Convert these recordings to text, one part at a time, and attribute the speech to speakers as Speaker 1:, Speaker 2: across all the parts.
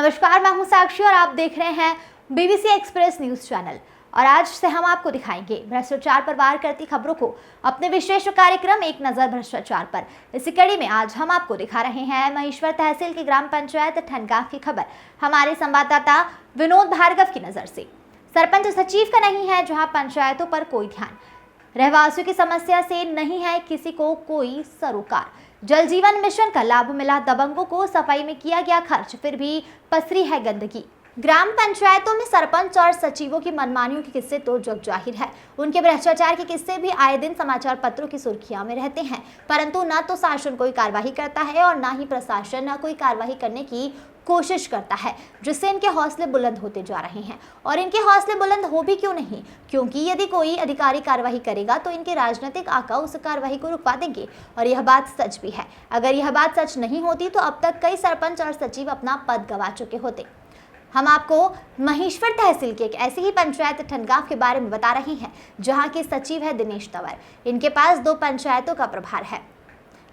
Speaker 1: नमस्कार, मैं हूं साक्षी और आप देख रहे हैं बीबीसी एक्सप्रेस न्यूज चैनल। और आज से हम आपको दिखाएंगे भ्रष्टाचार पर वार करती खबरों को अपने विशेष कार्यक्रम एक नजर भ्रष्टाचार पर। इसी कड़ी में आज हम आपको दिखा रहे हैं महेश्वर तहसील की ग्राम पंचायत ठनगांव की खबर हमारे संवाददाता विनोद भार्गव की नजर से। सरपंच सचिव का नहीं है जहां पंचायतों पर कोई ध्यान, रहवासियों की समस्या से नहीं है किसी को कोई सरोकार। जल जीवन मिशन का लाभ मिला दबंगों को, सफाई में किया गया खर्च फिर भी पसरी है गंदगी। ग्राम पंचायतों में सरपंच और सचिवों की मनमानियों के किस्से तो जग जाहिर है। उनके भ्रष्टाचार के किस्से भी आए दिन समाचार पत्रों की सुर्खियां में रहते हैं, परंतु न तो शासन कोई कार्रवाई करता है और न ही प्रशासन न कोई कार्रवाई करने की कोशिश करता है, जिससे इनके हौसले बुलंद होते जा रहे हैं। और इनके हौसले बुलंद हो भी क्यों नहीं, क्योंकि यदि कोई अधिकारी कार्रवाई करेगा तो इनके राजनीतिक आका उस कार्रवाई को रुकवा देंगे। और यह बात सच भी है। अगर यह बात सच नहीं होती तो अब तक कई सरपंच और सचिव अपना पद गंवा चुके होते। हम आपको महेश्वर तहसील के एक ऐसी ही पंचायत ठनगांव के बारे में बता रहे हैं जहां के सचिव है दिनेश तंवर। इनके पास 2 पंचायतों का प्रभार है,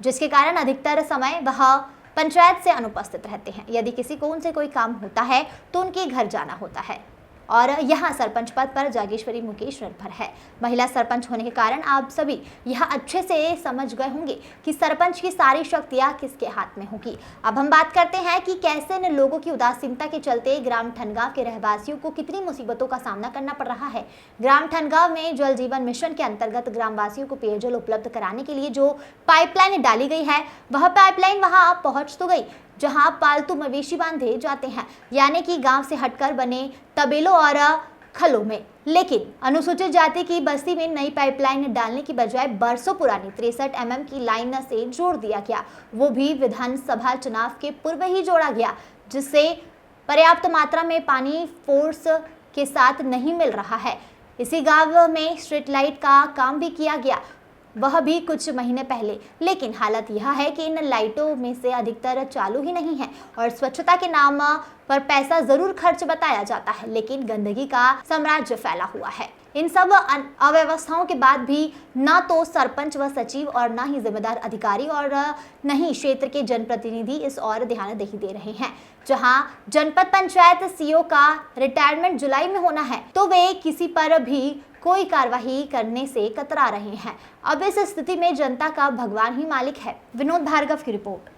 Speaker 1: जिसके कारण अधिकतर समय वह पंचायत से अनुपस्थित रहते हैं। यदि किसी को उनसे कोई काम होता है तो उनके घर जाना होता है। और यहाँ सरपंच पद पर जागेश्वरी मुकेश निर्भर है। महिला सरपंच होने के कारण आप सभी यह अच्छे से समझ गए होंगे कि सरपंच की सारी शक्तियाँ किसके हाथ में होगी। अब हम बात करते हैं कि कैसे इन लोगों की उदासीनता के चलते ग्राम ठनगांव के रहवासियों को कितनी मुसीबतों का सामना करना पड़ रहा है। ग्राम ठनगांव में जल जीवन मिशन के अंतर्गत ग्रामवासियों को पेयजल उपलब्ध कराने के लिए जो पाइपलाइन डाली गई है, वह पाइपलाइन वहां पहुंच तो गई जहां पालतू मवेशी बांधे जाते हैं, यानी कि गांव से हटकर बने तबेलों और खलों में। लेकिन अनुसूचित जाति की बस्ती में नई पाइपलाइन डालने की बजाय बरसों पुरानी 63 mm की लाइन से जोड़ दिया गया, वो भी विधानसभा चुनाव के पूर्व ही जोड़ा गया, जिससे पर्याप्त मात्रा में पानी फोर्स के साथ नहीं मिल रहा है। इसी गांव में स्ट्रीट लाइट का काम भी किया गया, वह भी कुछ महीने पहले। लेकिन हालत यह है कि इन लाइटों में से अधिकतर चालू ही नहीं है और स्वच्छता के नाम पर पैसा जरूर खर्च बताया जाता है, लेकिन गंदगी का साम्राज्य फैला हुआ है। इन सब अव्यवस्थाओं के बाद भी न तो सरपंच व सचिव और न ही जिम्मेदार अधिकारी और न ही क्षेत्र के जनप्रतिनिधि इस ओर ध्यान नहीं दे रहे हैं। जहां जनपद पंचायत सीईओ का रिटायरमेंट जुलाई में होना है तो वे किसी पर भी कोई कार्रवाई करने से कतरा रहे हैं। अब इस स्थिति में जनता का भगवान ही मालिक है। विनोद भार्गव की रिपोर्ट।